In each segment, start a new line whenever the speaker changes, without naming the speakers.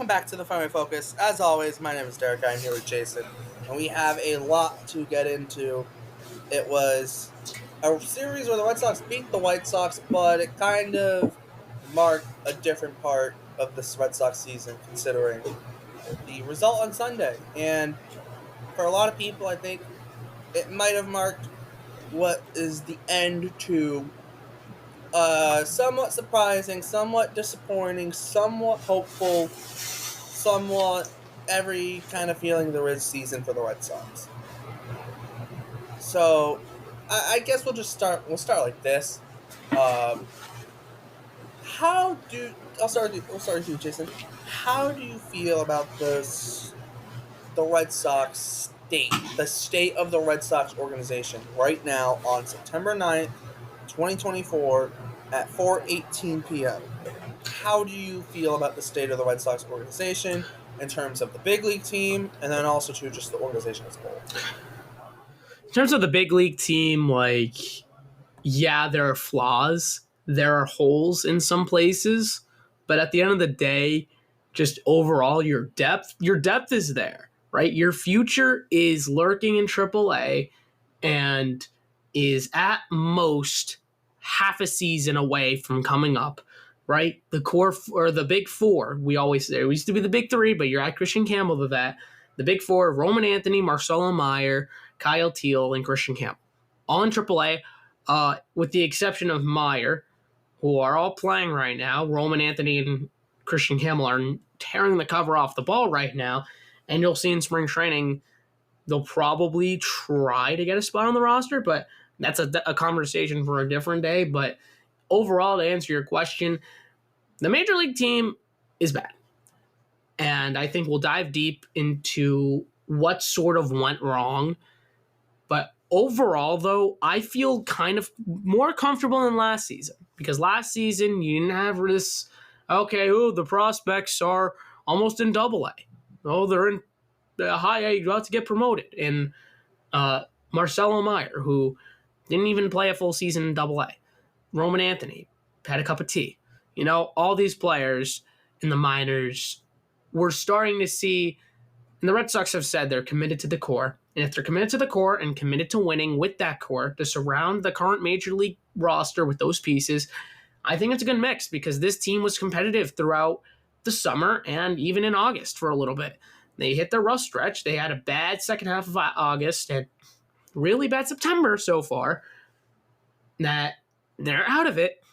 welcome back to the Primary Focus. As always, my name is Derrik. I'm here with Jason, and we have a lot to get into. It was a series where the Red Sox beat the White Sox, but it kind of marked a different part of this Red Sox season, considering the result on Sunday. And for a lot of people, I think it might have marked what is the end to somewhat surprising, somewhat disappointing, somewhat hopeful, somewhat every kind of feeling there is season for the Red Sox. So, I guess we'll just start. We'll start like this. Um, how do I'll start. We'll start with you, Jason. How do you feel about the Red Sox the state of the Red Sox organization right now on September 9th, 2024 at 4:18 p.m.? How do you feel about the state of the Red Sox organization in terms of the big league team and then also to just the organization as a whole?
In terms of the big league team, yeah, there are flaws. There are holes in some places. But at the end of the day, just overall, your depth is there, right? Your future is lurking in AAA and is at most half a season away from coming up, right? The core or the big four, we always say it used to be the big three, but you're at Christian Campbell to that. The big four: Roman Anthony, Marcelo Meyer, Kyle Teal, and Christian Campbell, all in AAA, with the exception of Meyer, who are all playing right now. Roman Anthony and Christian Campbell are tearing the cover off the ball right now, and you'll see in spring training they'll probably try to get a spot on the roster, but that's a conversation for a different day. But overall, to answer your question, the major league team is bad. And I think we'll dive deep into what sort of went wrong. But overall, though, I feel kind of more comfortable than last season. Because last season, you didn't have this, the prospects are almost in Double A. Oh, they're in high A, about to get promoted. And Marcelo Meyer, who didn't even play a full season in Double A. Roman Anthony had a cup of tea. All these players in the minors, we're starting to see, and the Red Sox have said they're committed to the core. And if they're committed to the core and committed to winning with that core, to surround the current major league roster with those pieces, I think it's a good mix because this team was competitive throughout the summer and even in August for a little bit. They hit their rough stretch. They had a bad second half of August and really bad September so far. That they're out of it.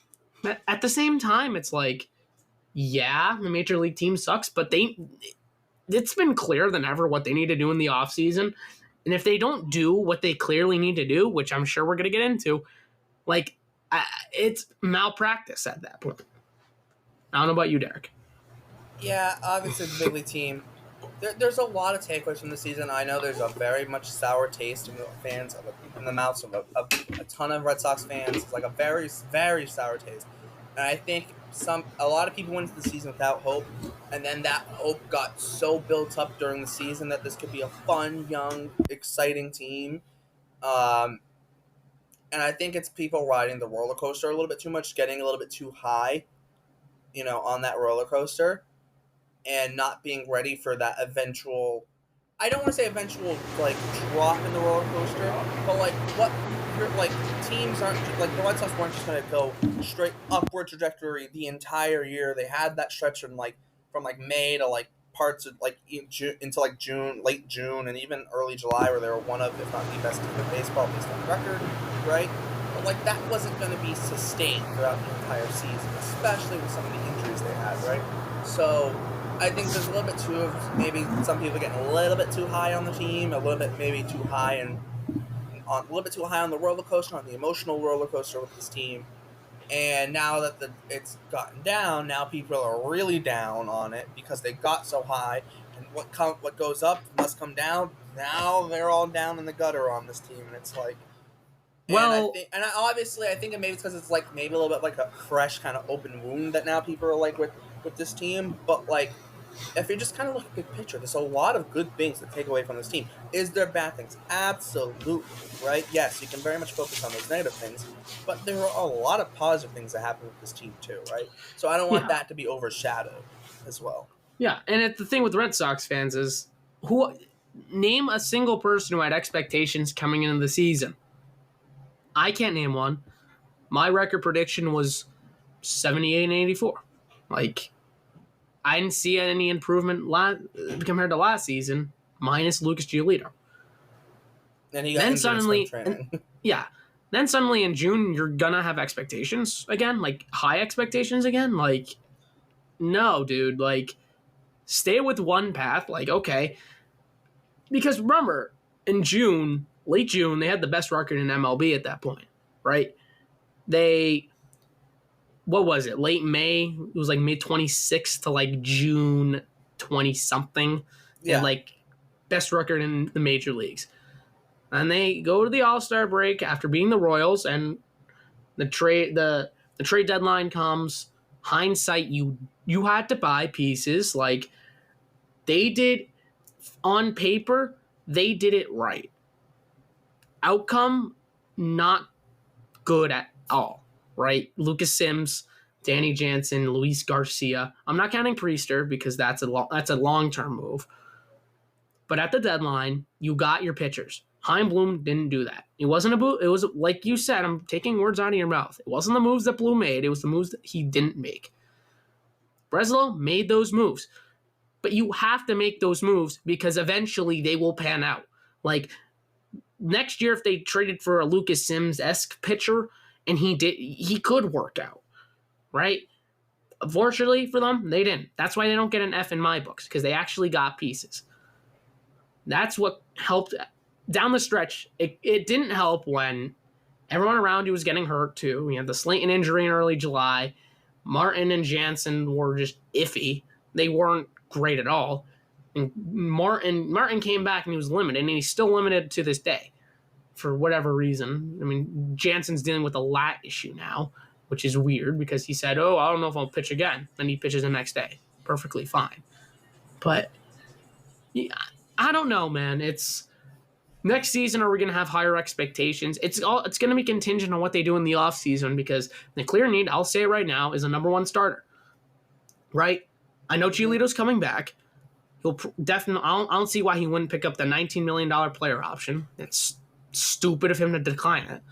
But at the same time, it's like, yeah, the major league team sucks, but it's been clearer than ever what they need to do in the offseason. And if they don't do what they clearly need to do, which I'm sure we're going to get into, it's malpractice at that point. I don't know about you, Derek.
Yeah, obviously the big league team. There's a lot of takeaways from the season. I know there's a very much sour taste in the fans, in the mouths of a ton of Red Sox fans. It's like a very, very sour taste. And I think a lot of people went into the season without hope, and then that hope got so built up during the season that this could be a fun, young, exciting team. And I think it's people riding the roller coaster a little bit too much, getting a little bit too high, on that roller coaster, and not being ready for that eventual. I don't want to say eventual drop in the roller coaster, but teams aren't the Red Sox weren't just going to go straight upward trajectory the entire year. They had that stretch from May to parts of into June, late June, and even early July, where they were one of, if not the best team in baseball based on record, right? But that wasn't going to be sustained throughout the entire season, especially with some of the injuries they had, right? So I think there's a little bit too of maybe some people getting a little bit too high on the team, a little bit maybe too high a little bit too high on the roller coaster, on the emotional roller coaster with this team. And now that it's gotten down, now people are really down on it because they got so high. And what goes up must come down. Now they're all down in the gutter on this team, and it's like.
Well,
Obviously, I think maybe it's because it's maybe a little bit like a fresh kind of open wound that now people are with this team. But if you just kind of look at the big picture, there's a lot of good things to take away from this team. Is there bad things? Absolutely, right? Yes, you can very much focus on those negative things, but there are a lot of positive things that happen with this team too, right? So I don't want that to be overshadowed as well.
Yeah, and the thing with Red Sox fans is who name a single person who had expectations coming into the season. I can't name one. My record prediction was 78 and 84. Like I didn't see any improvement compared to last season, minus Lucas Giolito.
And he got
Then
injured in spring
suddenly,
training.
yeah, then suddenly in June you're gonna have expectations again, like high expectations again. Like no, dude, like stay with one path. Like okay, because remember in June, late June, they had the best record in MLB at that point, right? They what was it? Late May, it was like May 26th to like June 20 something. They had
Yeah.
like best record in the major leagues. And they go to the All-Star break after beating the Royals, and the trade deadline comes. Hindsight, you had to buy pieces. Like they did on paper, they did it right. Outcome, not good at all, right? Lucas Sims, Danny Jansen, Luis Garcia. I'm not counting Priester because that's a long-term move. But at the deadline, you got your pitchers. Chaim Bloom didn't do that. It wasn't a move. It was like you said. I'm taking words out of your mouth. It wasn't the moves that Bloom made. It was the moves that he didn't make. Breslow made those moves, but you have to make those moves because eventually they will pan out. Like next year, if they traded for a Lucas Sims-esque pitcher and he could work out, right? Unfortunately for them, they didn't. That's why they don't get an F in my books because they actually got pieces. That's what helped down the stretch. It didn't help when everyone around you was getting hurt too. We had the Slayton injury in early July. Martin and Jansen were just iffy. They weren't great at all. And Martin came back and he was limited, and he's still limited to this day for whatever reason. I mean, Jansen's dealing with a lat issue now, which is weird because he said, "Oh, I don't know if I'll pitch again." Then he pitches the next day, perfectly fine. But yeah, I don't know, man. It's next season. Are we going to have higher expectations? It's going to be contingent on what they do in the offseason because the clear need, I'll say it right now, is a number one starter. Right? I know Giolito's coming back. He'll definitely. I don't see why he wouldn't pick up the $19 million player option. It's stupid of him to decline it,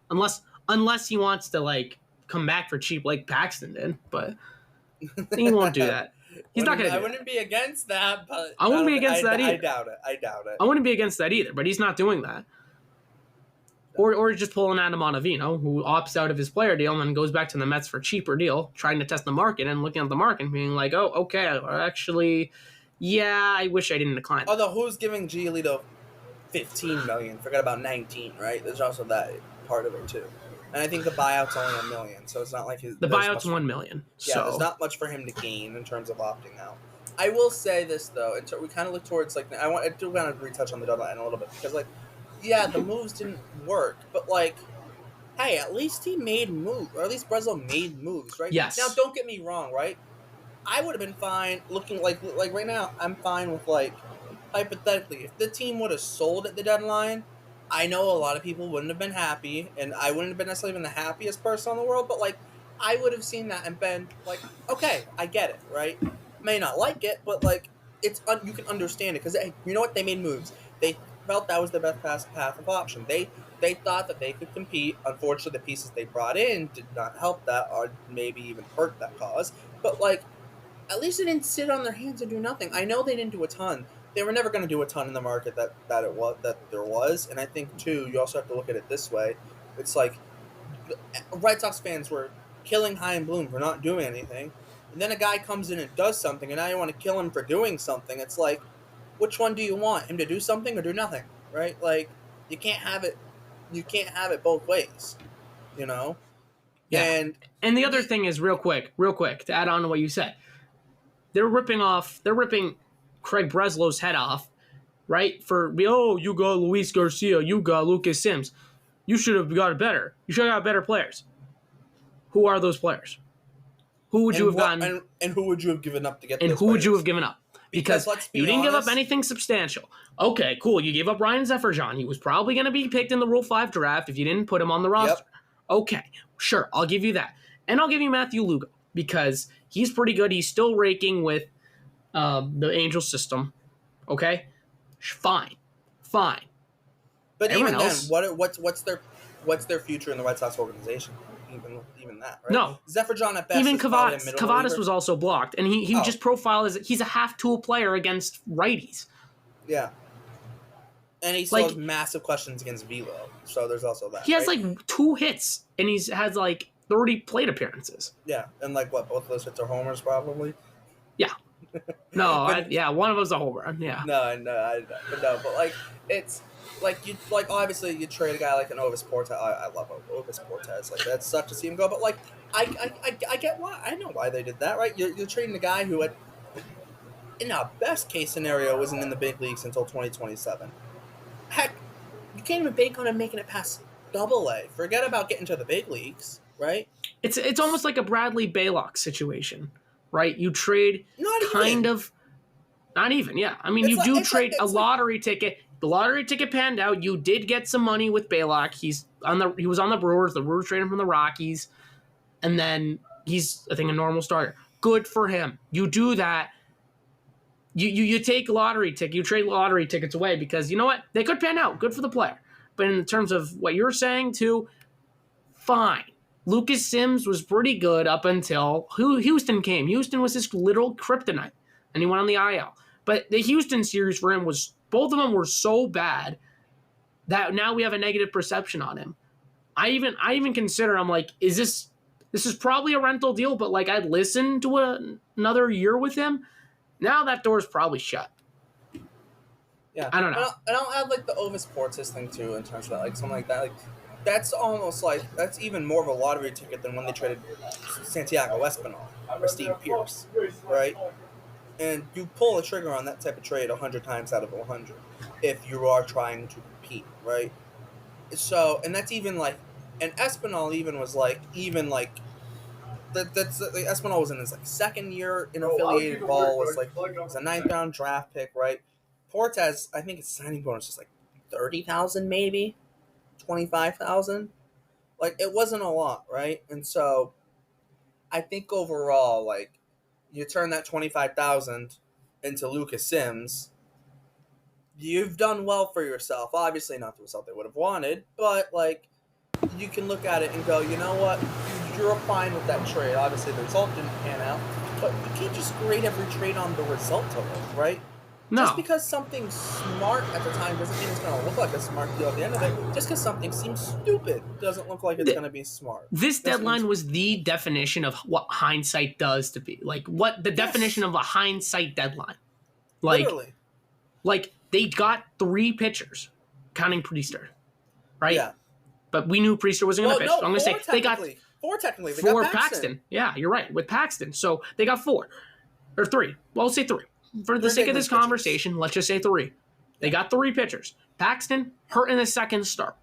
unless he wants to like come back for cheap like Paxton did. But he won't do that. He's not going to.
I wouldn't be against that, but
I wouldn't be against that either.
I doubt it.
I wouldn't be against that either, but he's not doing that. Or just pulling Adam Ottavino, who opts out of his player deal and then goes back to the Mets for a cheaper deal, trying to test the market and looking at the market and being like, oh, okay, actually, yeah, I wish I didn't decline.
Although, who's giving Giolito $15 million? Forgot about 19, right? There's also that part of it too. And I think the buyout's only $1 million, so it's not like
the buyout's $1 million.
Yeah,
so.
There's not much for him to gain in terms of opting out. I will say this though, we kind of look towards like I do want to retouch on the deadline a little bit because like, yeah, the moves didn't work, but like, hey, at least he made moves, or at least Breslow made moves, right?
Yes.
Now, don't get me wrong, right? I would have been fine looking like right now. I'm fine with like hypothetically if the team would have sold at the deadline. I know a lot of people wouldn't have been happy, and I wouldn't have been necessarily been the happiest person in the world, but like I would have seen that and been like, okay, I get it, right? May not like it, but like it's you can understand it because you know what, they made moves. They felt that was the best path of option. They thought that they could compete. Unfortunately, the pieces they brought in did not help that, or maybe even hurt that cause. But like, at least they didn't sit on their hands and do nothing. I know they didn't do a ton. They were never going to do a ton in the market that there was, and I think too, you also have to look at it this way. It's like Red Sox fans were killing Chaim Bloom for not doing anything, and then a guy comes in and does something, and now you want to kill him for doing something. It's like, which one do you want? Him to do something or do nothing, right? Like, you can't have it. You can't have it both ways, you know.
Yeah. And the other thing is real quick to add on to what you said. They're ripping Craig Breslow's head off, right? You got Luis Garcia, you got Lucas Sims. You should have got it better. You should have got better players. Who are those players? Who would you have gotten?
And who would you have given up to get?
And who would you have given up? Because you didn't give up
honest,
anything substantial. Okay, cool. You gave up Ryan Zefferjon. He was probably going to be picked in the Rule 5 draft if you didn't put him on the roster. Yep. Okay, sure. I'll give you that. And I'll give you Matthew Lugo because he's pretty good. He's still raking with the Angel system. Okay, fine.
But
Everyone
even then,
else,
what's their future in the Red Sox organization? Even that, right?
no.
Zephyr John at best
Even
is probably a
Cavadas.
middle
Cavadas
reliever.
was also blocked, and he
Oh,
just profiled as he's a half-tool player against righties.
yeah. And he still has
Like,
massive questions against Velo. So there's also that,
he has
right?
like 2 hits, and he's has like 30 plate appearances.
Yeah. And like what, both of those hits are homers probably?
Yeah. No,
But
one of them's a home run. Yeah.
but like it's like obviously you trade a guy like an Ovis Portes. I love Ovis Portes. Like that sucked to see him go, but like I get why. I know why they did that, right? You're trading a guy who had in a best case scenario wasn't in the big leagues until 2027. Heck, you can't even bank on him making it past Double A. Forget about getting to the big leagues, right?
It's almost like a Bradley Baylock situation, right? You trade
Not
kind
even.
of not even, yeah. I mean,
It's
you
like
do
it's like
trade a
it's like
lottery ticket. The lottery ticket panned out. You did get some money with Baylock. He was on the Brewers. The Brewers traded him from the Rockies, and then he's I think a normal starter. Good for him. You do that. You take lottery ticket. You trade lottery tickets away because you know what, they could pan out. Good for the player. But in terms of what you're saying too, fine. Lucas Sims was pretty good up until Houston came. Houston was his little kryptonite, and he went on the IL. But the Houston series for him was both of them were so bad that now we have a negative perception on him. I even consider I'm like, this is probably a rental deal, but like I'd listen to another year with him. Now that door's probably shut.
yeah.
I don't know.
And I'll add like the Ovis Portes thing too in terms of that, like something like that. Like that's almost like that's even more of a lottery ticket than when they traded Santiago Espinal or Steve Pierce, right? And you pull the trigger on that type of trade 100 times out of 100 if you are trying to compete, right? So, and that's even like, and Espinal even was like, that's like, Espinal was in his like second year in affiliated ball, was like was a 9th round draft pick, right? Portes, I think his signing bonus was like 30,000, maybe 25,000. Like it wasn't a lot, right? And so I think overall, like you turn that 25,000 into Lucas Sims, you've done well for yourself. Obviously, not the result they would have wanted, but like you can look at it and go, you know what, you're fine with that trade. Obviously, the result didn't pan out, but you can't just grade every trade on the result of it, right?
No.
Just because something's smart at the time doesn't mean it's going to look like a smart deal at the end of it. Just because something seems stupid doesn't look like it's going to be smart.
This deadline was the definition of what hindsight does to be. Like, what the definition of a hindsight deadline.
Literally.
Like they got 3 pitchers, counting Priester, right?
Yeah.
But we knew Priester wasn't going to pitch.
No,
so I'm going to say they got
4 technically. They
4
got Paxton.
Yeah, you're right, with Paxton. So they got 4 or 3. Well, let's say 3. For the sake of this conversation, let's just say 3. They got 3 pitchers. Paxton hurt in the second start.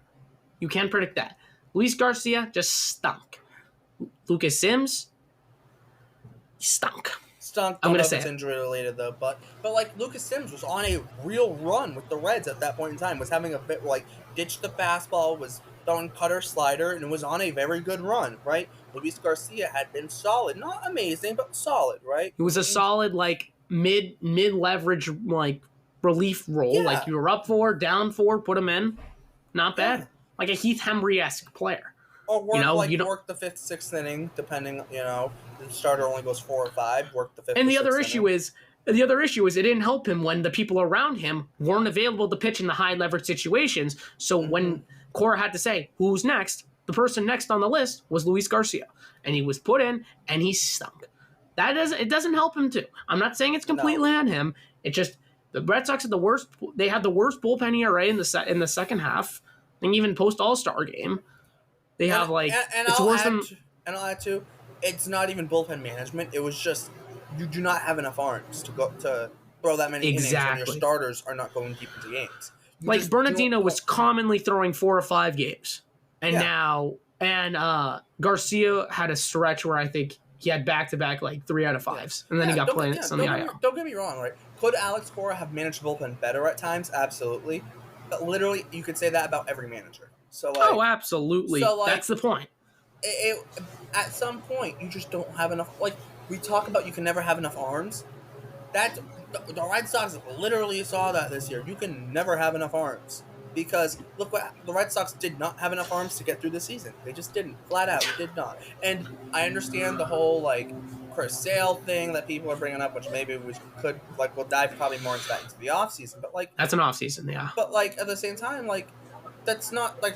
You can't predict that. Luis Garcia just stunk. Lucas Sims stunk.
Stunk.
I'm
Don't
gonna
know
say
if it's
it.
injury related though, but like Lucas Sims was on a real run with the Reds at that point in time. Was having a bit like ditched the fastball, was throwing cutter slider, and was on a very good run. Right. Luis Garcia had been solid, not amazing, but solid. Right.
It was a solid like mid leverage like relief role.
Yeah.
Like you were up 4, down 4, put him in. Not bad.
Yeah.
Like a Heath Hembry-esque player.
Or work work the 5th, 6th inning, depending. The starter only goes 4 or 5. Work the 5th.
And the other issue is it didn't help him when the people around him weren't available to pitch in the high leverage situations. So when Cora had to say who's next, the person next on the list was Luis Garcia, and he was put in and he stunk. It doesn't help him too. I'm not saying it's completely on him. It just the Red Sox had the worst. They had the worst bullpen ERA in the second half, and even post All-Star game. They have like it's worse than.
And I'll add to, it's not even bullpen management. It was just you do not have enough arms to throw that many innings when your starters are not going deep into games.
Like Bernardino was commonly throwing 4 or 5 games, and Garcia had a stretch where I think he had back-to-back like 3 out of 5s, and then he got played on the IL.
Don't get me wrong, right? Could Alex Cora have managed the bullpen better at times? Absolutely, but literally you could say that about every manager. So
absolutely. So that's the point.
At some point, you just don't have enough. Like we talk about, you can never have enough arms. That the Red Sox literally saw that this year. You can never have enough arms because look what the Red Sox did not have enough arms to get through the season. They just didn't, flat out did not. And I understand the whole like Chris Sale thing that people are bringing up, which maybe we could like we'll dive probably more into that into the offseason. But like
That's an off season, yeah.
But like at the same time, like that's not like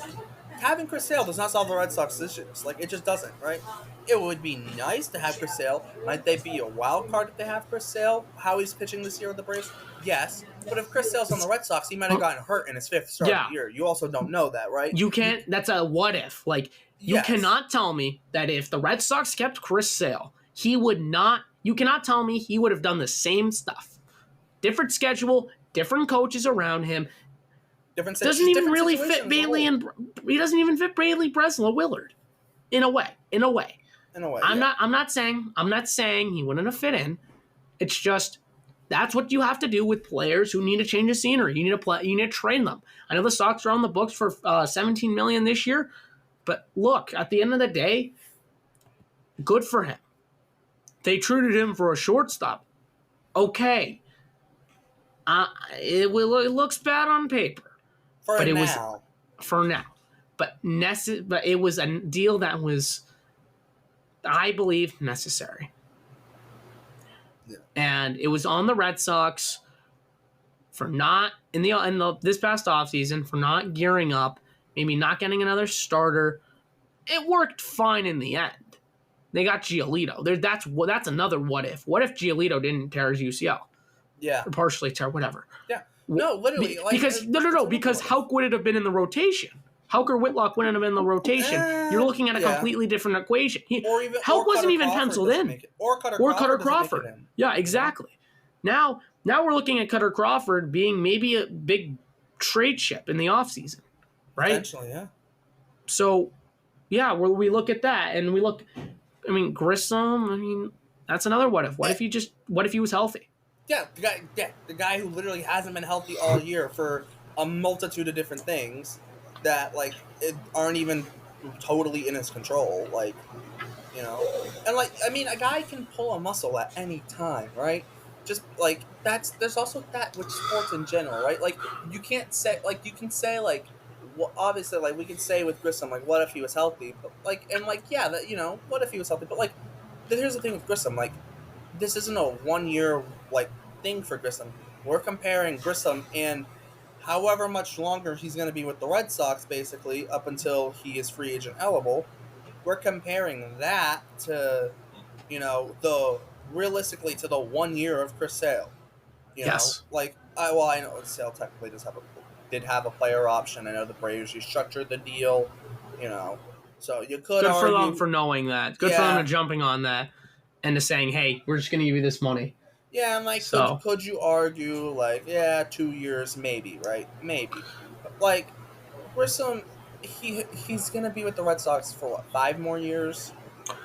having Chris Sale does not solve the Red Sox issues. Like it just doesn't, right? It would be nice to have Chris Sale. Might they be a wild card if they have Chris Sale? How he's pitching this year with the Braves? Yes. But if Chris Sale's on the Red Sox, he might have gotten hurt in his 5th start of the year. You also don't know that, right?
You can't. That's a what if. Like you cannot tell me that if the Red Sox kept Chris Sale, he would not. You cannot tell me he would have done the same stuff. Different schedule, different coaches around him. Doesn't even really fit Bailey and he doesn't even fit Bailey, Breslow, Willard. In a way. I'm not saying he wouldn't have fit in. It's just that's what you have to do with players who need to change the scenery. You need to train them. I know the Sox are on the books for $17 million this year, but look, at the end of the day, good for him. They treated him for a shortstop. Okay. It looks bad on paper. For now. But it was a deal that was, I believe, necessary. Yeah. And it was on the Red Sox for not in this past offseason for not gearing up, maybe not getting another starter. It worked fine in the end. They got Giolito. That's another what if. What if Giolito didn't tear his UCL?
Yeah.
Or partially tear, whatever.
Yeah. No, literally.
Because Houck would have been in the rotation. Houck or Whitlock wouldn't have been in the rotation. You're looking at a completely different equation. Houck wasn't even penciled in.
Or Cutter
Crawford. Yeah, exactly. Now we're looking at Cutter Crawford being maybe a big trade chip in the offseason. Right?
Potentially, yeah.
So, yeah, we look at that and we look, I mean, Grissom, that's another what if. What if he was healthy?
Yeah, the guy who literally hasn't been healthy all year for a multitude of different things that like aren't even totally in his control, like and like a guy can pull a muscle at any time, right? Just like there's also that with sports in general, right? Like you can't say like you can say like obviously like we can say with Grissom like what if he was healthy, but like and like yeah that what if he was healthy, but like here's the thing with Grissom, like this isn't a 1 year like thing for Grissom. We're comparing Grissom and however much longer he's going to be with the Red Sox, basically up until he is free agent eligible. We're comparing that to, realistically to the 1 year of Chris Sale.
Yes.
Like I know Sale technically did have a player option. I know the Braves restructured the deal. So you could
good
argue,
for them for knowing that. Good for them for jumping on that. And to saying, hey, we're just going to give you this money.
Yeah, and like, could you argue, like, 2 years, maybe, right? Maybe. But, like, Grissom, he's going to be with the Red Sox for, what, 5 more years?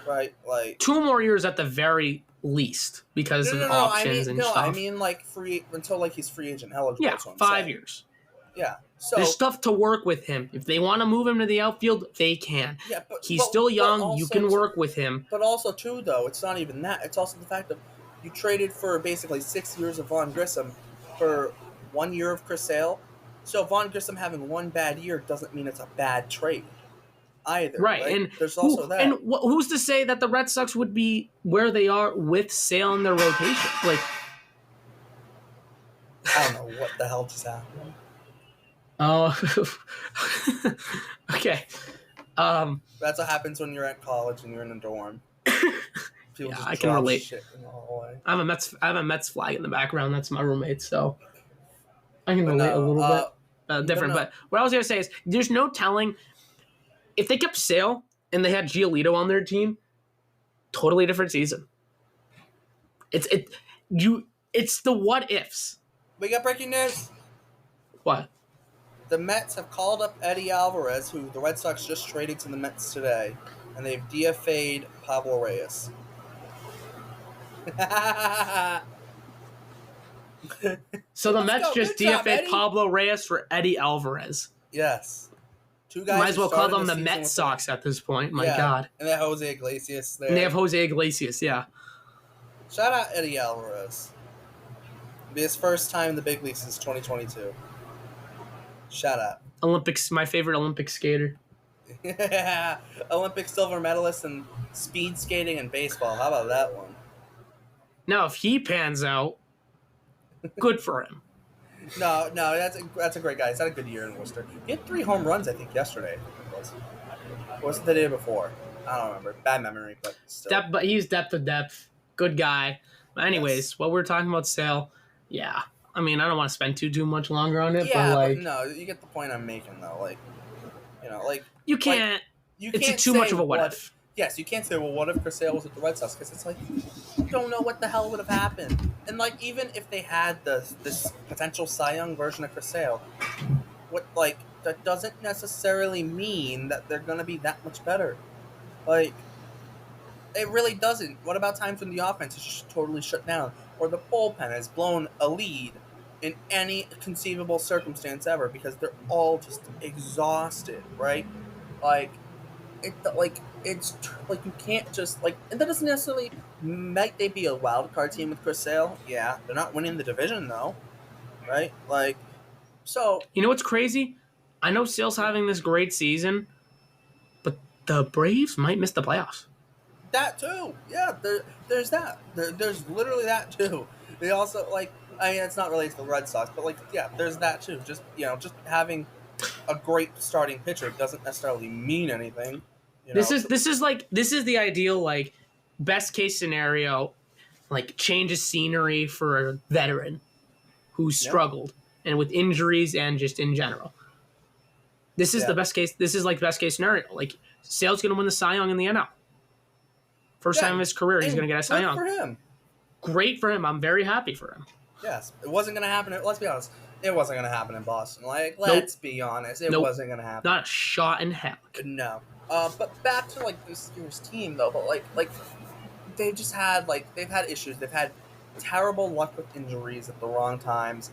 Right? Like
2 more years at the very least because of options and stuff.
I mean, like, until, like, he's free agent eligible.
Yeah, 5 years.
Yeah. So
there's stuff to work with him. If they want to move him to the outfield, they can. Yeah, he's still young. You can work with him.
But also, too, though, it's not even that. It's also the fact that you traded for basically 6 years of Vaughn Grissom for 1 year of Chris Sale. So Vaughn Grissom having one bad year doesn't mean it's a bad trade either.
Right, and
there's also that.
And who's to say that the Red Sox would be where they are with Sale in their rotation? Like,
I don't know what the hell just happened.
Oh, okay.
That's what happens when you're at college and you're in a dorm.
I can relate. Shit in the hallway. I have a Mets flag in the background. That's my roommate, so I can relate a little bit. Different, but what I was gonna say is, there's no telling if they kept Sale and they had Giolito on their team. Totally different season. It's the what ifs.
We got breaking news.
What?
The Mets have called up Eddie Alvarez, who the Red Sox just traded to the Mets today, and they've DFA'd Pablo Reyes.
So the Mets just DFA'd Pablo Reyes for Eddie Alvarez.
Yes. 2 guys.
Might as well call them the Met Sox at this point. My God.
And they have Jose Iglesias there.
And they have Jose Iglesias, yeah.
Shout out Eddie Alvarez. Be his first time in the big leagues since 2022. Shut up.
Olympics, my favorite Olympic skater.
Olympic silver medalist in speed skating and baseball. How about that one?
Now, if he pans out, good for him.
No, that's a great guy. He's had a good year in Worcester. He had 3 home runs, I think, yesterday. Was it the day before? I don't remember. Bad memory, but still.
But he's depth of depth. Good guy. But anyways,
Yes.
what we're talking about Sale, yeah. I mean, I don't want to spend too much longer on it,
Yeah,
but
but no, you get the point I'm making, though. Like,
you can't.
you
It's
can't
too
say
much of a what if.
Yes, you can't say, well, what if Chris Sale was with the Red Sox? Because it's like, you don't know what the hell would have happened. And, like, even if they had this potential Cy Young version of Chris Sale, that doesn't necessarily mean that they're going to be that much better. Like, it really doesn't. What about times when the offense is just totally shut down? Or the bullpen has blown a lead in any conceivable circumstance ever because they're all just exhausted, right? You can't just and that doesn't necessarily might they be a wild card team with Chris Sale? Yeah, they're not winning the division though, right? So
You know what's crazy? I know Sale's having this great season, but the Braves might miss the playoffs.
that too, yeah. There's that. There's literally that too. They also I mean, it's not related to the Red Sox, but yeah, there's that too. Just just having a great starting pitcher doesn't necessarily mean anything.
This is the ideal best case scenario, change of scenery for a veteran who struggled and with injuries and just in general. This is the best case. This is best case scenario. Sale's going to win the Cy Young in the NL. First time in his career, he's going to get a Cy Young.
For him.
Great for him. I'm very happy for him.
Yes, it wasn't going to happen. Let's be honest. It wasn't going to happen in Boston. Let's be honest. It wasn't going to happen.
Not a shot in hell.
No. But back to this year's team though. But they just had they've had issues. They've had terrible luck with injuries at the wrong times.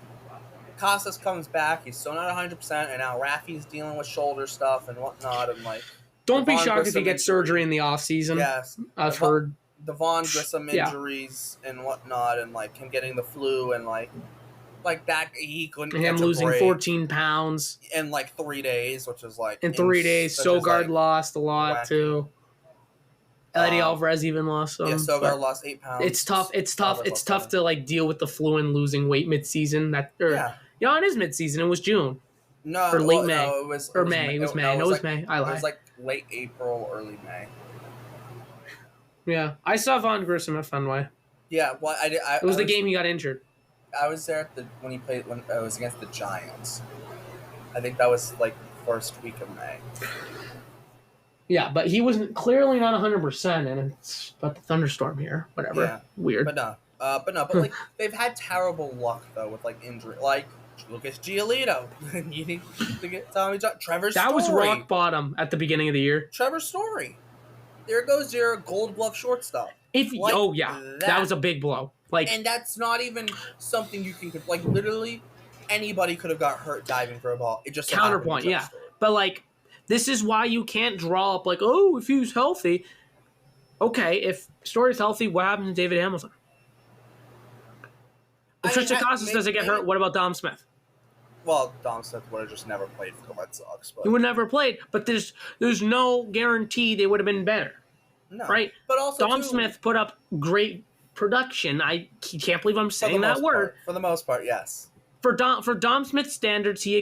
Casas comes back. He's still not 100%, and now Raffy's dealing with shoulder stuff and whatnot. And
don't be shocked if he gets surgery in the offseason.
Yes,
I've heard.
The Vaughn Grissom injuries and whatnot, and him getting the flu and that he couldn't.
And him losing 14 pounds
in 3 days, which is
in 3 days. Sogard lost a lot
wacky.
Too. Eddie Alvarez even lost some.
Yeah, Sogard lost 8 pounds.
It's tough. It's tough to deal with the flu and losing weight midseason. It is midseason. It was June.
No,
or late May.
No, it was
May. It was May. No, it was May. I lied.
It was late April, early May.
Yeah, I saw Vaughn Grissom at Fenway.
Yeah, well,
it was the game he got injured.
I was there when he played when it was against the Giants. I think that was first week of May.
Yeah, but he was clearly not 100%, and it's about the thunderstorm here. Whatever. Yeah. Weird.
But they've had terrible luck though with injury. Lucas Giolito. You need to get Tommy John. Trevor Story.
That was rock bottom at the beginning of the year.
Trevor Story. There goes your Gold Glove shortstop.
That was a big blow.
And that's not even something you can literally anybody could have got hurt diving for a ball. It just
counterpoint, yeah. Story. But this is why you can't draw up if he's healthy. Okay, if Story's healthy, what happens to David Hamilton? If Tristan Casas doesn't get hurt, what about Dom Smith?
Well, Dom Smith would have just never played for the Red Sox.
He would never played, but there's no guarantee they would have been better.
No.
Right?
But also
Dom Smith put up great production. I can't believe I'm saying that word.
For the most part, yes.
For Dom Smith's standards, he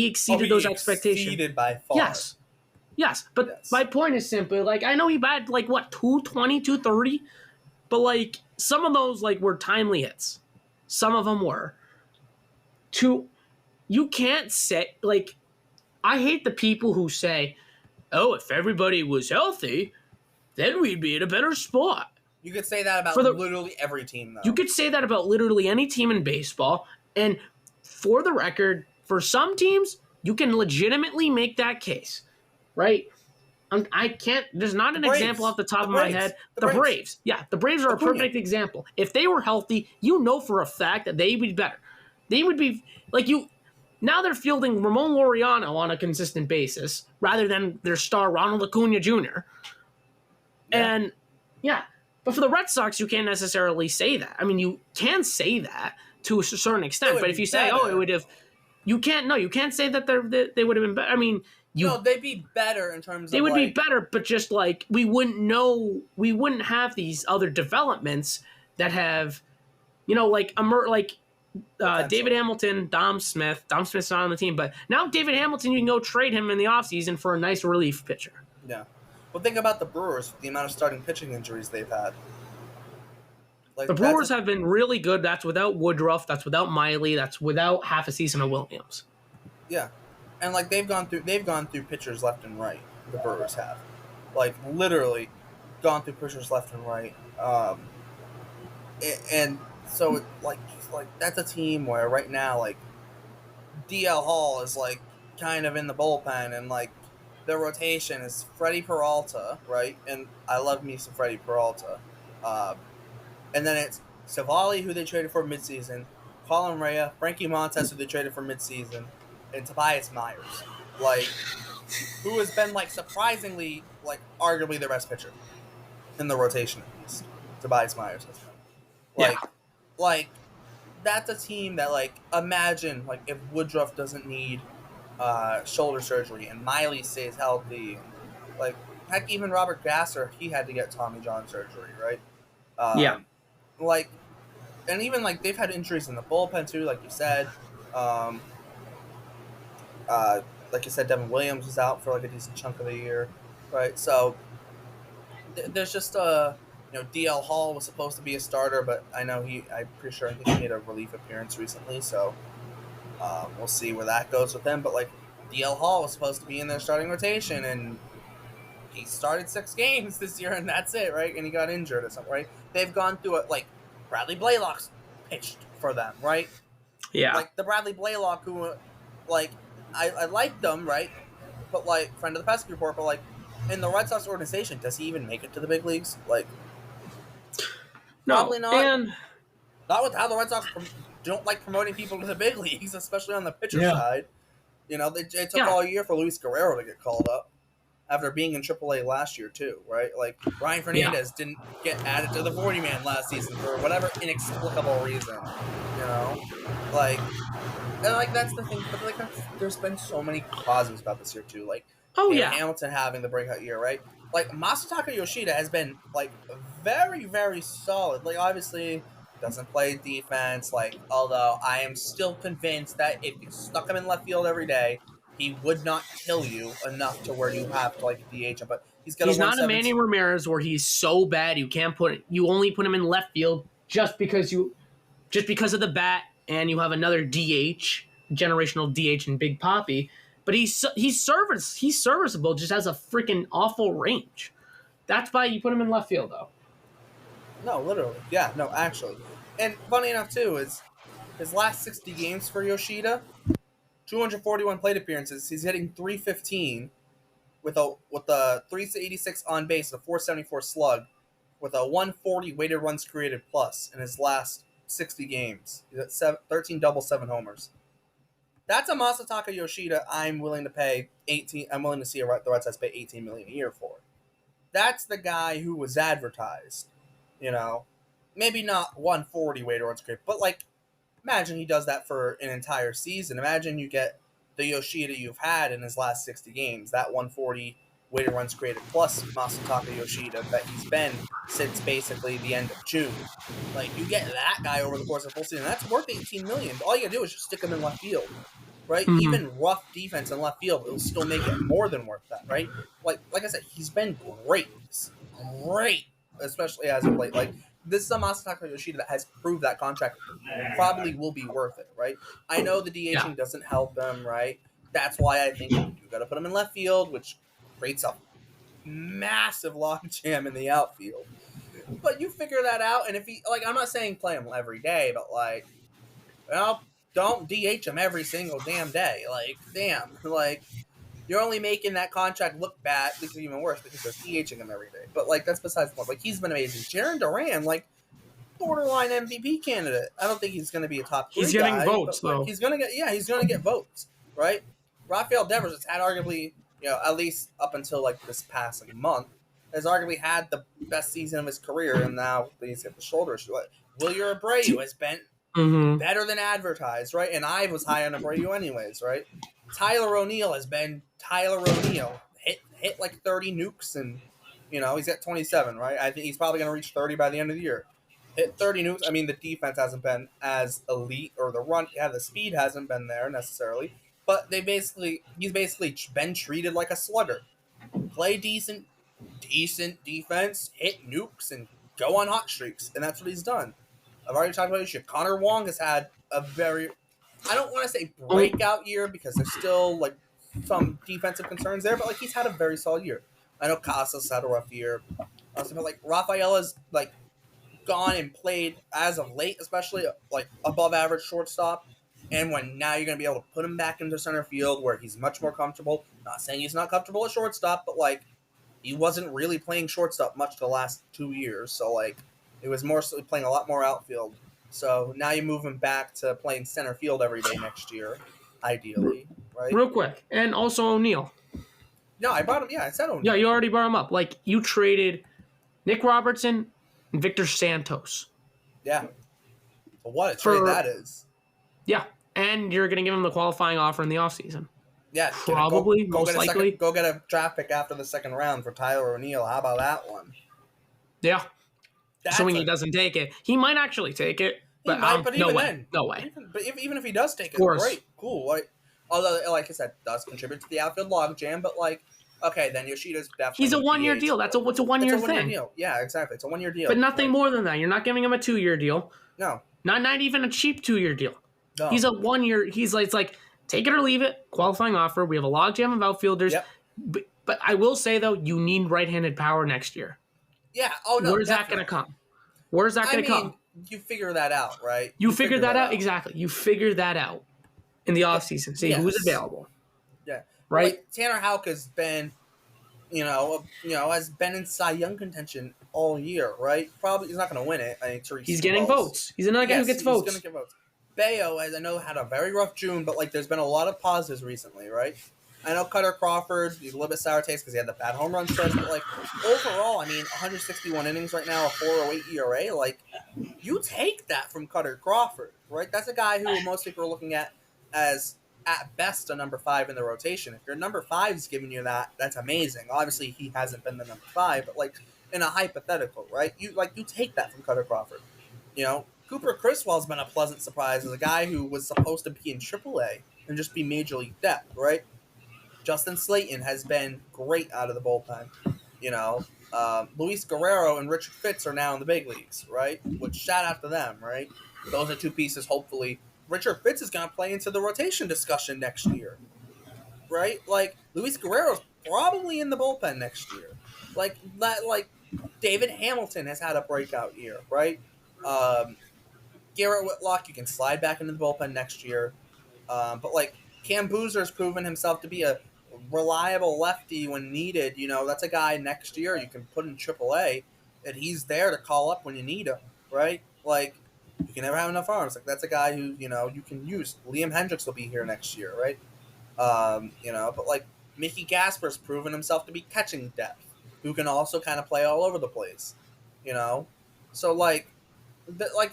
exceeded those expectations.
Exceeded by far.
Yes. But my point is simply I know he batted 220, 230, but some of those were timely hits. Some of them were. You can't say I hate the people who say, "Oh, if everybody was healthy, then we'd be in a better spot."
You could say that about literally every team, though.
You could say that about literally any team in baseball. And for the record, for some teams, you can legitimately make that case, right? I can't. There's not an example off the top of my head. The Braves. Yeah, the Braves are a perfect example. If they were healthy, for a fact that they'd be better. They would be Now they're fielding Ramon Laureano on a consistent basis rather than their star Ronald Acuna Jr. Yeah. And but for the Red Sox, you can't necessarily say that. I mean, you can say that to a certain
It
extent.
would
But if
be
you say, oh, it
better.
would have, you can't say that they would have been better. I mean,
No, they'd be better in terms
they
of
would be
like
better, but just like we wouldn't have these other developments that have, like David
potential.
Hamilton, Dom Smith. Dom Smith's not on the team, but now David Hamilton, you can go trade him in the offseason for a nice relief pitcher.
Yeah. Well, think about the Brewers, the amount of starting pitching injuries they've had.
The
Like that's
Brewers
a
have been really good. That's without Woodruff. That's without Miley. That's without half a season of Williams.
yeah, and like they've gone through pitchers left and right. The Brewers have, like literally, gone through pitchers left and right. And so like that's a team where right now like DL Hall is like kind of in the bullpen and like their rotation is Freddie Peralta, right? And I love me some Freddie Peralta. Um, and then it's Savali, who they traded for midseason, Colin Rea, Frankie Montes, who they traded for midseason, and Tobias Myers, like who has been like surprisingly like arguably the best pitcher in the rotation at least. Tobias Myers has been
Yeah.
like that's a team that like imagine like if Woodruff doesn't need shoulder surgery and Miley stays healthy and like heck even Robert Gasser he had to get Tommy John surgery right
Yeah.
like and even like they've had injuries in the bullpen too like you said um, like you said Devin Williams was out for like a decent chunk of the year right so there's just DL Hall was supposed to be a starter but I'm pretty sure I think he made a relief appearance recently so we'll see where that goes with him. But like DL Hall was supposed to be in their starting rotation, and he started 6 games this year, and that's it, right? And he got injured or something, right? They've gone through it. Like Bradley Blaylock's pitched for them, right?
Yeah.
Like the Bradley Blaylock who, like, I liked them, right? But like friend of the pesky report, but like in the Red Sox organization, does he even make it to the big leagues? Like,
No.
probably not.
And
Not with how the Red Sox don't like promoting people to the big leagues, especially on the pitcher
Yeah.
side. It took
Yeah.
all year for Luis Guerrero to get called up after being in AAA last year too, right? Like Ryan Fernandez didn't get added to the 40-man last season for whatever inexplicable reason, like and like that's the thing. But like there's been so many positives about this year too, like
Oh,
David
yeah.
Hamilton having the breakout year, right? Like Masataka Yoshida has been like very very solid. Like obviously doesn't play defense. Like although I am still convinced that if you stuck him in left field every day, he would not kill you enough to where you have to like DH him. But he's got
he's
a
not a
117.
Manny Ramirez where he's so bad you only put him in left field just because of the bat and you have another DH, generational DH in Big Poppy. But he's serviceable, just has a freaking awful range. That's why you put him in left field, though.
No, literally, yeah, no, actually, and funny enough too is his last 60 games for Yoshida, 241 plate appearances. He's hitting 315 with a 386 on base, a 474 slug, with a 140 weighted runs created plus in his last 60 games. He's at 13 doubles, 7 homers. That's a Masataka Yoshida I'm willing to pay 18. I'm willing to see the Red Sox pay 18 million a year for. That's the guy who was advertised. Maybe not 140 weighted runs created, but like imagine he does that for an entire season. Imagine you get the Yoshida you've had in his last 60 games, that 140 weighted runs created plus Masataka Yoshida that he's been since basically the end of June. Like you get that guy over the course of the full season, that's worth 18 million. All you gotta do is just stick him in left field, right?
Mhm.
Even rough defense in left field, it'll still make it more than worth that, right? Like I said, he's been great, especially as of late. Like this is a Masataka Yoshida that has proved that contract probably will be worth it, right? I know the DHing doesn't help him, right? That's why I think you got to put him in left field, which creates a massive logjam in the outfield. But you figure that out, and if he I'm not saying play him every day, but don't DH him every single damn day. You're only making that contract look bad, because even worse because they're DHing him every day. But that's besides the point. Like he's been amazing. Jaron Duran, borderline MVP candidate. I don't think he's going to be a top 3
He's getting
guy,
votes,
but
though.
he's going to get votes, right? Rafael Devers has had arguably, at least up until this past month, has arguably had the best season of his career, and now he's got the shoulder issue. Wilyer Abreu has been
Mm-hmm.
better than advertised, right? And I was high on Abreu anyways, right? Tyler O'Neill has been Tyler O'Neill. Hit like 30 nukes, and he's at 27, right? I think he's probably going to reach 30 by the end of the year. Hit 30 nukes. I mean, the defense hasn't been as elite, or the speed hasn't been there necessarily, but he's basically been treated like a slugger. Play decent defense, hit nukes, and go on hot streaks, and that's what he's done. I've already talked about this shit. Connor Wong has had a very, I don't want to say breakout year, because there's still like some defensive concerns there, but like he's had a very solid year. I know Casas had a rough year, but like Rafaela's like gone and played as of late, especially like above average shortstop. And when now you're going to be able to put him back into center field where he's much more comfortable. Not saying he's not comfortable at shortstop, but like he wasn't really playing shortstop much the last 2 years. So like it was more so playing a lot more outfield. So now you move him back to playing center field every day next year, ideally, right?
Real quick, and also O'Neill.
No, I brought him. Yeah, I said O'Neill.
Yeah, you already brought him up. Like you traded Nick Robertson and Victor Santos.
Yeah. But what a trade that is.
Yeah, and you're going to give him the qualifying offer in the offseason.
Yeah,
probably, most likely.
Go get a draft pick after the second round for Tyler O'Neill. How about that one?
Yeah. Assuming he doesn't take it. He might actually take it. But, no way. No way.
Even if he does take it, great. Cool. Like, although, like I said, does contribute to the outfield logjam, but like, okay, then Yoshida's definitely.
He's a 1 year deal. It's a 1 year thing.
Deal. Yeah, exactly. It's a 1 year deal.
But nothing more than that. You're not giving him a 2 year deal.
No.
Not even a cheap 2 year deal.
No.
He's a 1 year. It's like take it or leave it. Qualifying offer. We have a logjam of outfielders.
Yep.
But I will say though, you need right-handed power next year.
Yeah. Oh no.
Where's that going to come? Where's that going to come?
You figure that out, right?
You figure that out exactly. You figure that out in the offseason. See who's available.
Yeah.
Right.
Like, Tanner Houck has been, has been in Cy Young contention all year, right? Probably he's not going to win it. I think
he's getting votes. He's another guy who gets votes.
He's going to get votes. Bayo, as I know, had a very rough June, but like there's been a lot of positives recently, right? I know Cutter Crawford, he's a little bit sour taste because he had the bad home run stretch, but like overall, I mean, 161 innings right now, a 4.08 ERA. Like, you take that from Cutter Crawford, right? That's a guy who most people are looking at as at best a number 5 in the rotation. If your number 5 is giving you that, that's amazing. Obviously, he hasn't been the number 5, but like in a hypothetical, right? You take that from Cutter Crawford. Cooper Criswell's been a pleasant surprise as a guy who was supposed to be in AAA and just be major league depth, right? Justin Slayton has been great out of the bullpen. Luis Guerrero and Richard Fitz are now in the big leagues, right? Which shout out to them, right? Those are two pieces. Hopefully, Richard Fitz is going to play into the rotation discussion next year, right? Like Luis Guerrero's probably in the bullpen next year. Like David Hamilton has had a breakout year, right? Garrett Whitlock, you can slide back into the bullpen next year. But like Cam Boozer's proven himself to be a reliable lefty when needed. That's a guy next year you can put in AAA, and he's there to call up when you need him, right? Like, you can never have enough arms. Like, that's a guy who, you can use. Liam Hendricks will be here next year, right? But like Mickey Gasper's proven himself to be catching depth, who can also kind of play all over the place, So like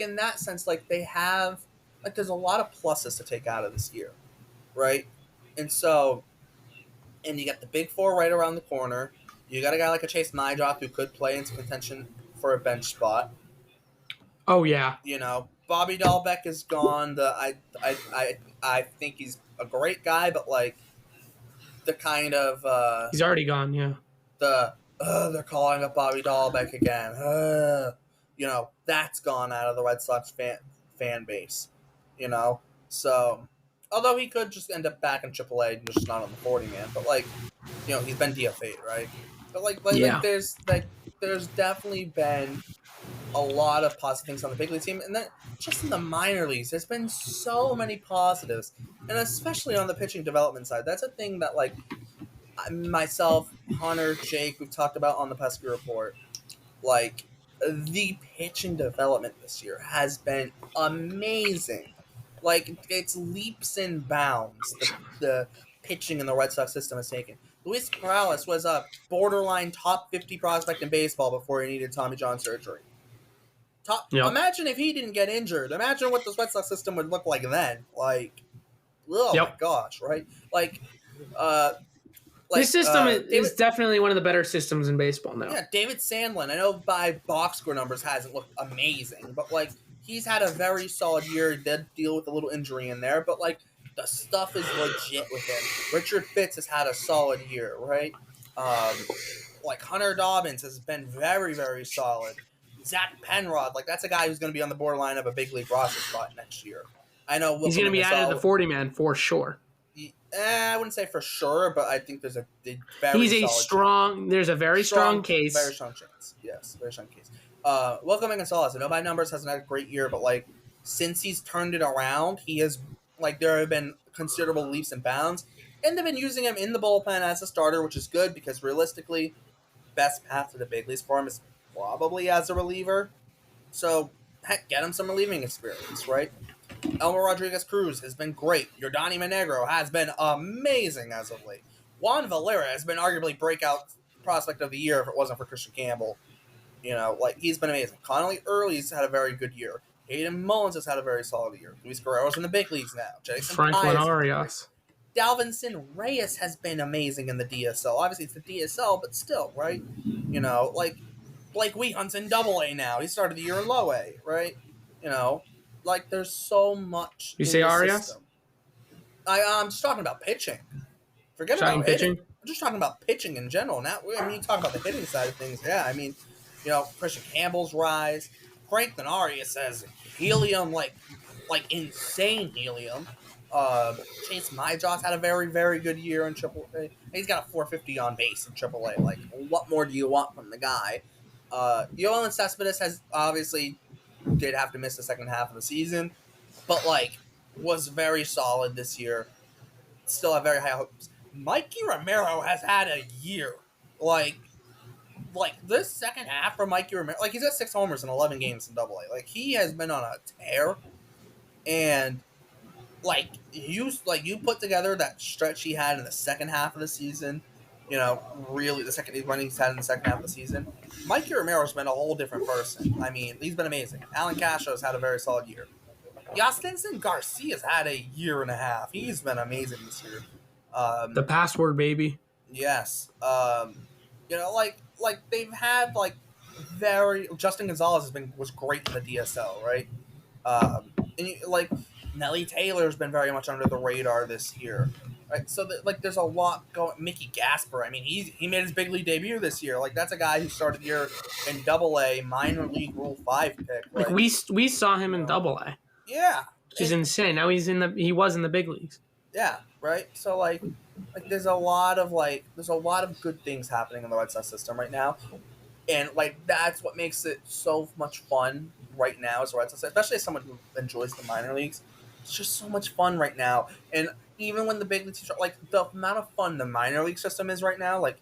in that sense, like they have, like there's a lot of pluses to take out of this year, right? And you got the big 4 right around the corner. You got a guy like a Chase Nijok who could play into contention for a bench spot.
Oh yeah.
Bobby Dahlbeck is gone. I think he's a great guy, but like the kind of
he's already gone. Yeah.
They're calling up Bobby Dahlbeck again. That's gone out of the Red Sox fan base. So although he could just end up back in AAA and just not on the 40 man, but like, he's been DFA'd, right? But like there's definitely been a lot of positive things on the big league team, and then just in the minor leagues, there's been so many positives, and especially on the pitching development side. That's a thing that like myself, Hunter, Jake, we've talked about on the Pesky Report. Like, the pitching development this year has been amazing. Like, it's leaps and bounds the pitching in the Red Sox system has taken. Luis Morales was a borderline top 50 prospect in baseball before he needed Tommy John surgery.
Yep.
Imagine if he didn't get injured. Imagine what the Red Sox system would look like then. Like, oh my
Yep.
gosh, right? Uh,
His system is
David,
definitely one of the better systems in baseball now.
yeah, David Sandlin. I know by box score numbers hasn't looked amazing, but like he's had a very solid year. He did deal with a little injury in there, but like the stuff is legit with him. Richard Fitz has had a solid year, right? Um, like Hunter Dobbins has been very, very solid. Zach Penrod, like that's a guy who's going to be on the borderline of a big league roster spot next year. I know
He's going to
Wilson
be added to the
Gasol.
40 man for sure.
I wouldn't say for sure, but I think there's a very
He's a
solid chance.
strong. There's a very strong
Very
case.
strong chance. Yes, very strong case. Welcome Gonzalez. I know by numbers hasn't had a great year, but like since he's turned it around, he has like there have been considerable leaps and bounds, and they've been using him in the bullpen as a starter, which is good because realistically, best path to the big leagues for him is probably as a reliever. So heck, get him some relieving experience, right? Elmer Rodriguez Cruz has been great. Yordani Monegro has been amazing as of late. Juan Valera has been arguably breakout prospect of the year if it wasn't for Christian Campbell. You know, like he's been amazing. Connolly Early's had a very good year. Hayden Mullins has had a very solid year. Luis Guerrero's in the big leagues now. Jason
Franklin
Pye
Arias.
Dalvinson Reyes has been amazing in the DSL. Obviously, it's the DSL, but still, right? You know, like Blake Wheathunt's in Double A now. He started the year in Low A, right? You know, like there's so much
You
in
say
the
Arias?
system. I'm just talking about pitching. Forget
Shocking
about hitting.
pitching?
I'm just talking about pitching in general. Now, I mean, you talk about the hitting side of things. Yeah, I mean, you know, Christian Campbell's rise. Franklin Arias has helium, like insane helium. Chase Myjaw's had a very, very good year in Triple A. He's got a 450 on base in Triple A. Like, what more do you want from the guy? Yoelan Cespedes has obviously did have to miss the second half of the season, but like was very solid this year. Still have very high hopes. Mikey Romero has had a year. Like this second half for Mikey Romero, like he's got 6 homers in 11 games in Double A. Like he has been on a tear, and you put together that stretch he had in the second half of the season. You know, really the second run he's had in the second half of the season. Mikey Romero's been a whole different person. I mean, he's been amazing. Alan Castro's had a very solid year. Yastinson Garcia's had a year and a half. He's been amazing this year.
The password, baby.
Yes. You know, like they've had like very Justin Gonzalez was great in the DSL, right? Like Nelly Taylor's been very much under the radar this year, right? So like there's a lot going. Mickey Gasper, I mean, he made his big league debut this year. Like that's a guy who started the year in Double A, minor league Rule 5 pick.
Like
Like
we saw him in Double A,
yeah,
which is insane. Now he was in the big leagues.
yeah, right. So like there's a lot of good things happening in the Red Sox system right now, and like that's what makes it so much fun right now as a Red Sox, especially as someone who enjoys the minor leagues. It's just so much fun right now, and even when the big league teams like the amount of fun the minor league system is right now, like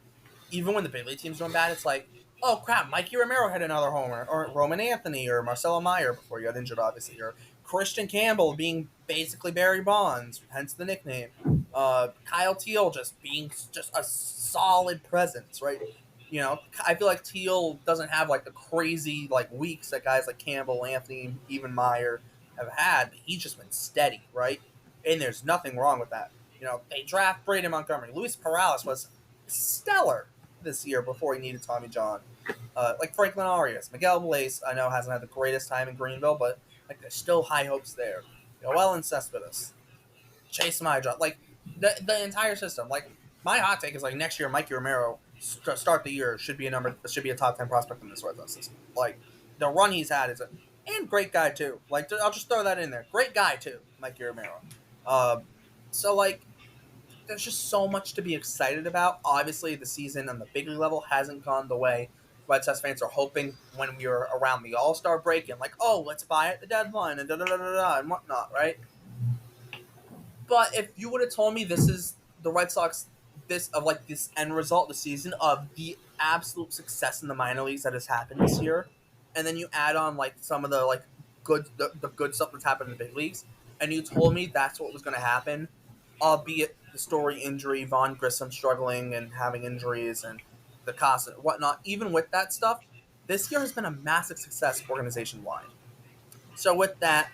even when the big league teams doing bad, it's like, oh crap, Mikey Romero had another homer, or Roman Anthony, or Marcelo Meyer before he got injured, obviously, or Christian Campbell being basically Barry Bonds, hence the nickname. Kyle Teal just being just a solid presence, right? You know, I feel like Teal doesn't have like the crazy like weeks that guys like Campbell, Anthony, even Meyer have had, but he's just been steady, right? And there's nothing wrong with that. You know, they draft Braden Montgomery. Luis Perales was stellar this year before he needed Tommy John. Like Franklin Arias, Miguel Blaze, I know hasn't had the greatest time in Greenville, but like there's still high hopes there. Yoelan Cespedes, Chase Myjaw, like the entire system. Like my hot take is like next year, Mikey Romero start the year should be a top 10 prospect in this Red Sox system. Like the run he's had and great guy too. Like I'll just throw that in there, great guy too, Mikey Romero. So like there's just so much to be excited about. Obviously, the season on the big league level hasn't gone the way Red Sox fans are hoping when we were around the All-Star break and like, oh, let's buy at the deadline and da-da-da-da-da and whatnot, right? But if you would have told me this is the Red Sox, this end result of the season of the absolute success in the minor leagues that has happened this year, and then you add on like some of the like the good stuff that's happened in the big leagues, and you told me that's what was going to happen, albeit the story injury, Vaughn Grissom struggling and having injuries and the cost and whatnot. Even with that stuff, this year has been a massive success organization wide. So with that,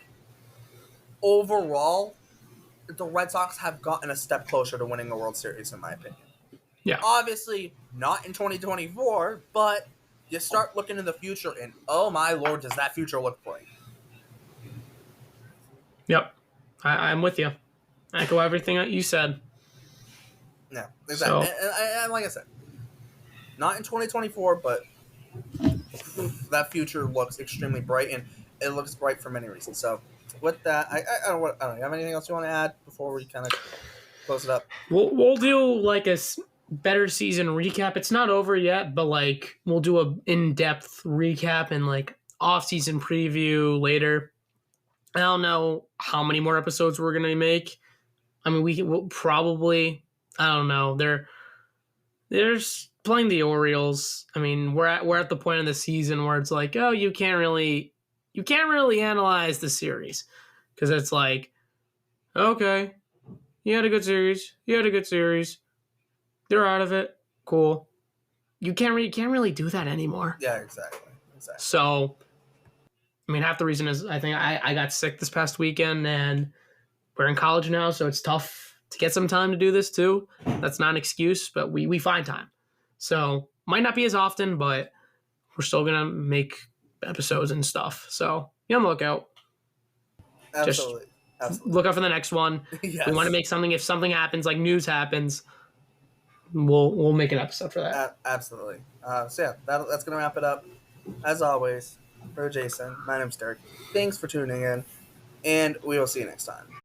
overall, the Red Sox have gotten a step closer to winning a World Series, in my opinion.
Yeah.
Obviously, not in 2024, but you start looking in the future, and oh my lord, does that future look bright?
Yep. I'm with you. I echo everything that you said.
Yeah, exactly.
So
And like I said, not in 2024, but that future looks extremely bright, and it looks bright for many reasons. So, with that, I don't know. You have anything else you want to add before we kind of close it up?
we'll do like a better season recap. It's not over yet, but like we'll do a in depth recap and like off season preview later. I don't know how many more episodes we're gonna make. I mean, we'll probably. I don't know. There's playing the Orioles. I mean, we're at the point in the season where it's like, oh, you can't really analyze the series because it's like, okay, you had a good series, they're out of it, cool. You can't really do that anymore.
Yeah, exactly.
So, I mean, half the reason is I think I got sick this past weekend and we're in college now, so it's tough to get some time to do this too. That's not an excuse, but we find time. So might not be as often, but we're still gonna make episodes and stuff. So be on the lookout. Just
Absolutely. Absolutely.
look out for the next one.
Yes.
We want to make something. If something happens, like news happens, we'll make an episode for that.
Absolutely. So yeah, that's gonna wrap it up. As always, for Jason, my name's Derek. Thanks for tuning in, and we will see you next time.